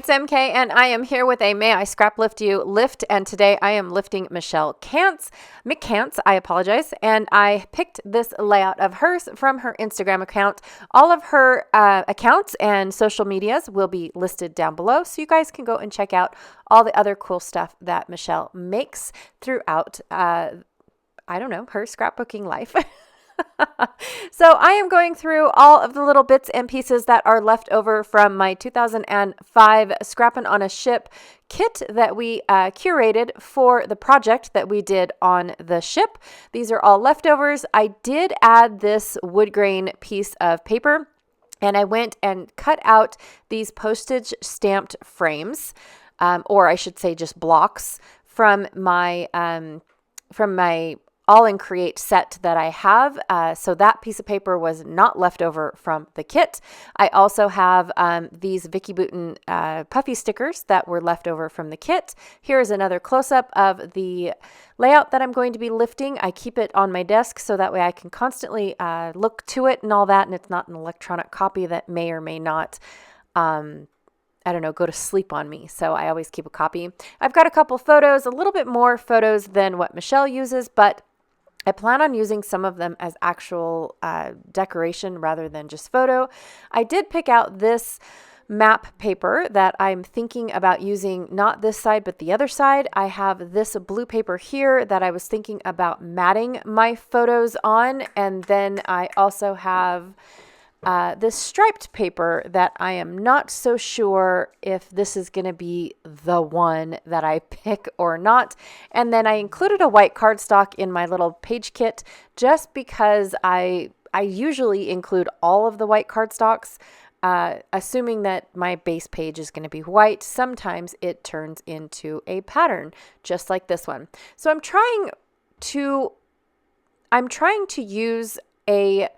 it's MK, and I am here with a May I Scraplift You lift, and today I am lifting Michele McCants, I apologize, and I picked this layout of hers from her Instagram account. All of her accounts and social medias will be listed down below, so you guys can go and check out all the other cool stuff that Michele makes throughout, her scrapbooking life. So I am going through all of the little bits and pieces that are left over from my 2005 Scrappin' on a Ship kit that we curated for the project that we did on the ship. These are all leftovers. I did add this wood grain piece of paper, and I went and cut out these postage stamped frames, or I should say just blocks from my All in Create set that I have. So that piece of paper was not left over from the kit. I also have these Vicky Bouton puffy stickers that were left over from the kit. Here's another close-up of the layout that I'm going to be lifting. I keep it on my desk so that way I can constantly look to it and all that, and it's not an electronic copy that may or may not go to sleep on me. So I always keep a copy. I've got a couple photos, a little bit more photos than what Michele uses, but I plan on using some of them as actual decoration rather than just photo. I did pick out this map paper that I'm thinking about using, not this side, but the other side. I have this blue paper here that I was thinking about matting my photos on. And then I also have this striped paper that I am not so sure if this is going to be the one that I pick or not. And then I included a white cardstock in my little page kit just because I usually include all of the white cardstocks, assuming that my base page is going to be white. Sometimes it turns into a pattern, just like this one. So I'm trying to use a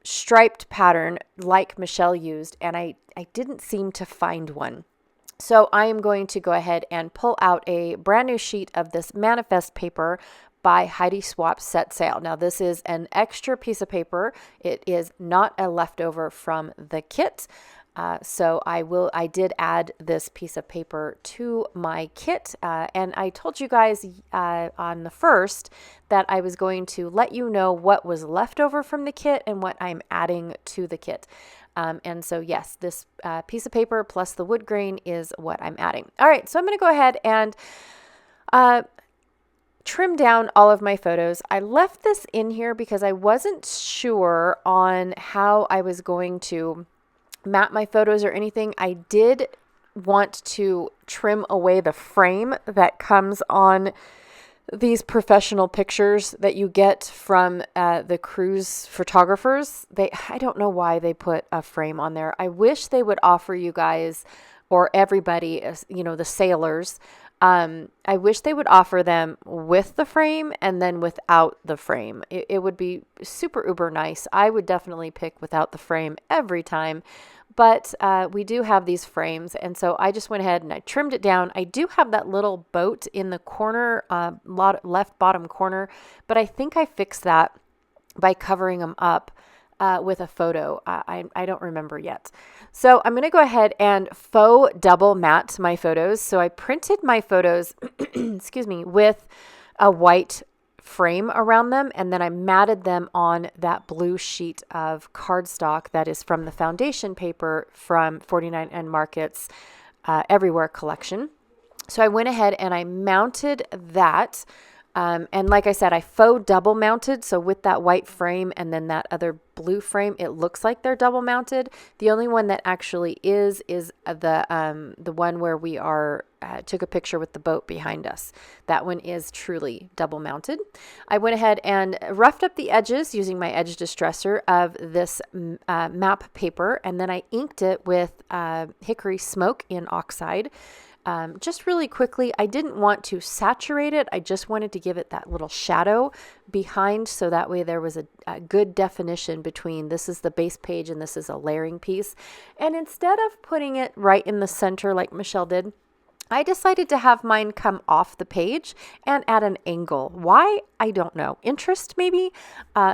striped pattern like Michele used, and I didn't seem to find one. So I am going to go ahead and pull out a brand new sheet of this manifest paper by Heidi Swapp Set Sail. Now this is an extra piece of paper. It is not a leftover from the kit. So I did add this piece of paper to my kit, and I told you guys on the first that I was going to let you know what was left over from the kit and what I'm adding to the kit. And so yes, this piece of paper plus the wood grain is what I'm adding. All right, so I'm going to go ahead and trim down all of my photos. I left this in here because I wasn't sure on how I was going to map my photos or anything. I did want to trim away the frame that comes on these professional pictures that you get from the cruise photographers. I don't know why they put a frame on there. I wish they would offer you guys, or everybody, the sailors, I wish they would offer them with the frame and then without the frame. It would be super uber nice. I would definitely pick without the frame every time. But we do have these frames, and so I just went ahead and I trimmed it down. I do have that little boat in the corner, left bottom corner, but I think I fixed that by covering them up with a photo. I don't remember yet. So I'm going to go ahead and faux double matte my photos. So I printed my photos, excuse me, with a white frame around them, and then I matted them on that blue sheet of cardstock that is from the foundation paper from 49 and Market's Everywhere collection. So I went ahead and I mounted that. And like I said, I faux double mounted. So with that white frame and then that other blue frame, it looks like they're double mounted. The only one that actually is the one where we took a picture with the boat behind us. That one is truly double mounted. I went ahead and roughed up the edges using my edge distresser of this map paper. And then I inked it with hickory smoke in oxide. Just really quickly. I didn't want to saturate it. I just wanted to give it that little shadow behind, so that way there was a good definition between this is the base page and this is a layering piece. And instead of putting it right in the center like Michele did, I decided to have mine come off the page and at an angle. Why? I don't know. Interest, maybe?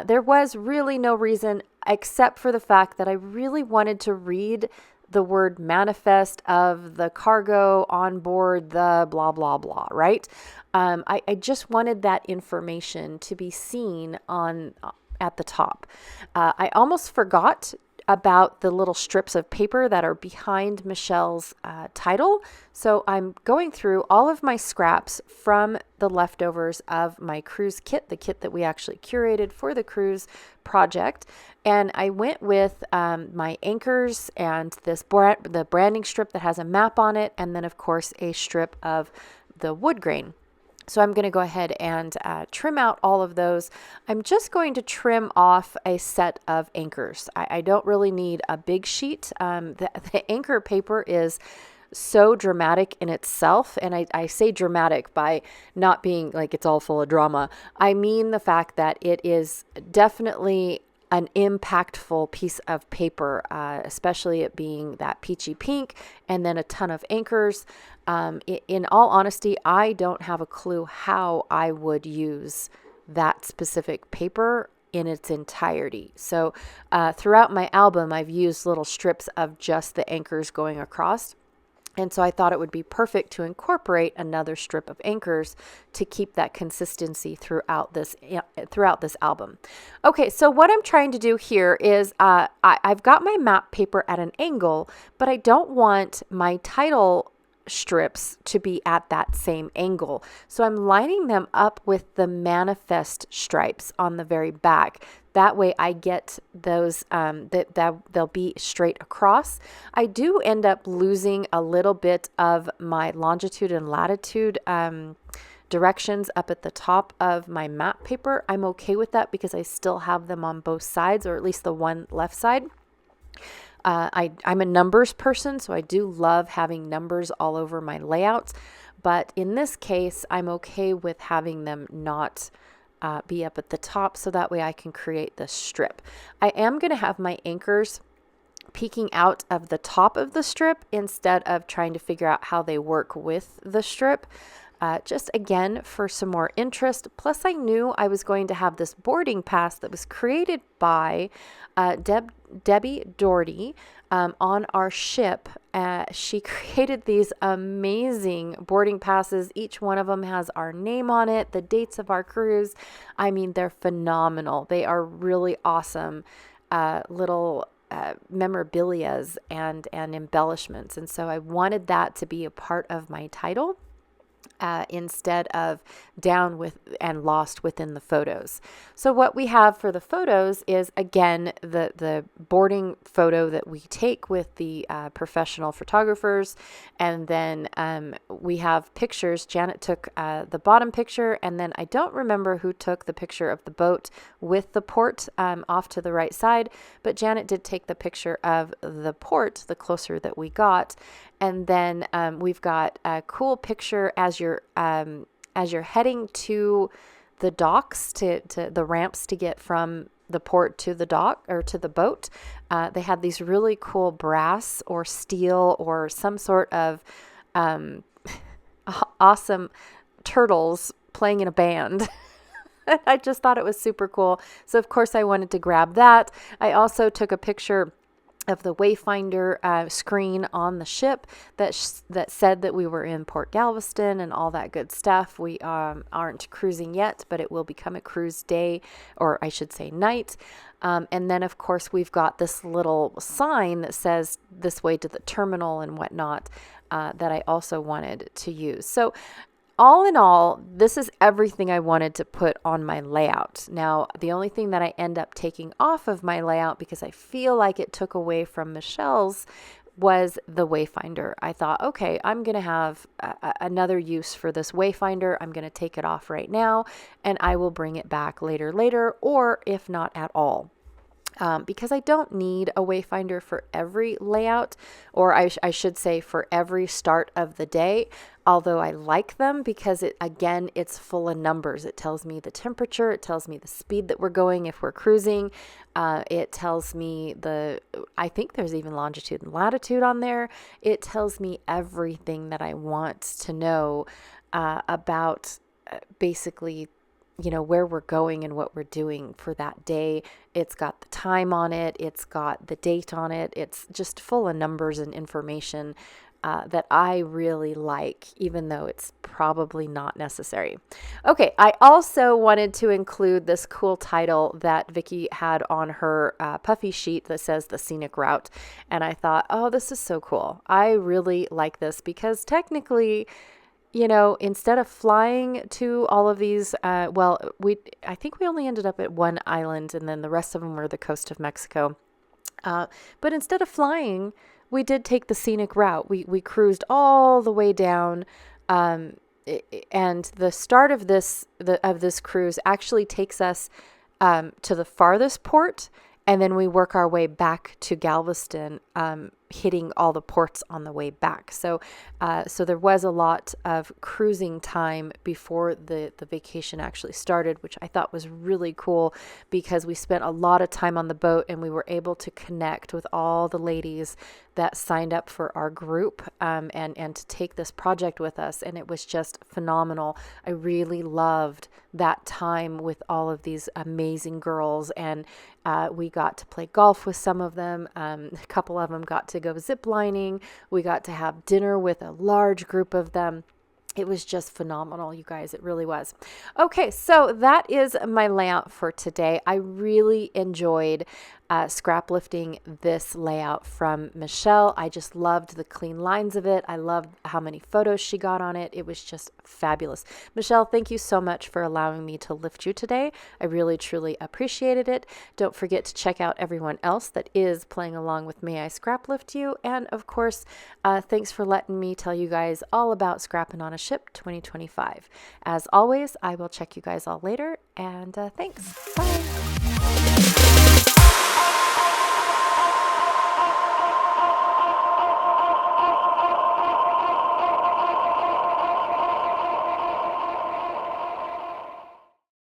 There was really no reason except for the fact that I really wanted to read the word manifest of the cargo on board the blah, blah, blah, right? I just wanted that information to be seen on at the top. I almost forgot about the little strips of paper that are behind Michelle's title. So I'm going through all of my scraps from the leftovers of my cruise kit, the kit that we actually curated for the cruise project. And I went with my anchors and the branding strip that has a map on it, and then of course a strip of the wood grain. So I'm going to go ahead and trim out all of those. I'm just going to trim off a set of anchors. I don't really need a big sheet. The anchor paper is so dramatic in itself. And I say dramatic by not being like it's all full of drama. I mean the fact that it is definitely an impactful piece of paper, especially it being that peachy pink and then a ton of anchors. In all honesty, I don't have a clue how I would use that specific paper in its entirety. So throughout my album, I've used little strips of just the anchors going across. And so I thought it would be perfect to incorporate another strip of anchors to keep that consistency throughout this album. Okay, so what I'm trying to do here is I've got my map paper at an angle, but I don't want my title strips to be at that same angle. So I'm lining them up with the manifest stripes on the very back. That way I get those, that they'll be straight across. I do end up losing a little bit of my longitude and latitude directions up at the top of my map paper. I'm okay with that because I still have them on both sides, or at least the one left side. I'm a numbers person, so I do love having numbers all over my layouts. But in this case, I'm okay with having them not be up at the top, so that way I can create the strip. I am going to have my anchors peeking out of the top of the strip instead of trying to figure out how they work with the strip. Just again for some more interest. Plus I knew I was going to have this boarding pass that was created by Debbie Doherty on our ship. She created these amazing boarding passes. Each one of them has our name on it, the dates of our cruise. I mean, they're phenomenal. They are really awesome little memorabilias and embellishments. And so I wanted that to be a part of my title. Instead of down with and lost within the photos. So what we have for the photos is, again, the boarding photo that we take with the professional photographers. And then we have pictures. Janet took the bottom picture, and then I don't remember who took the picture of the boat with the port off to the right side, but Janet did take the picture of the port, the closer that we got. And then we've got a cool picture as you're heading to the docks, to the ramps to get from the port to the dock or to the boat. They had these really cool brass or steel or some sort of awesome turtles playing in a band. I just thought it was super cool. So of course I wanted to grab that. I also took a picture of the Wayfinder screen on the ship that said that we were in Port Galveston and all that good stuff. We aren't cruising yet, but it will become a cruise day, or I should say night. And then, of course, we've got this little sign that says this way to the terminal and whatnot that I also wanted to use. So all in all, this is everything I wanted to put on my layout. Now, the only thing that I end up taking off of my layout, because I feel like it took away from Michelle's, was the Wayfinder. I thought, okay, I'm going to have another use for this Wayfinder. I'm going to take it off right now, and I will bring it back later, or if not at all. Because I don't need a Wayfinder for every layout, or I should say for every start of the day, although I like them because it's full of numbers. It tells me the temperature, it tells me the speed that we're going if we're cruising, it tells me I think there's even longitude and latitude on there. It tells me everything that I want to know about basically where we're going and what we're doing for that day. It's got the time on it. It's got the date on it. It's just full of numbers and information that I really like, even though it's probably not necessary. Okay, I also wanted to include this cool title that Vicki had on her puffy sheet that says the scenic route. And I thought, oh, this is so cool. I really like this because technically, instead of flying to all of these, I think we only ended up at one island, and then the rest of them were the coast of Mexico. But instead of flying, we did take the scenic route. We cruised all the way down, and the start of this cruise actually takes us to the farthest port, and then we work our way back to Galveston, hitting all the ports on the way back. So there was a lot of cruising time before the vacation actually started, which I thought was really cool because we spent a lot of time on the boat and we were able to connect with all the ladies that signed up for our group and to take this project with us. And it was just phenomenal. I really loved that time with all of these amazing girls. And we got to play golf with some of them. A couple of them got to go zip lining. We got to have dinner with a large group of them. It was just phenomenal, you guys. It really was. Okay, so that is my layout for today. I really enjoyed scrap lifting this layout from Michelle. I just loved the clean lines of it. I loved how many photos she got on it. It was just fabulous. Michelle, thank you so much for allowing me to lift you today. I really, truly appreciated it. Don't forget to check out everyone else that is playing along with me. I Scrap Lift You. And of course, thanks for letting me tell you guys all about Scrapping on a Ship 2025. As always, I will check you guys all later, and thanks. Bye.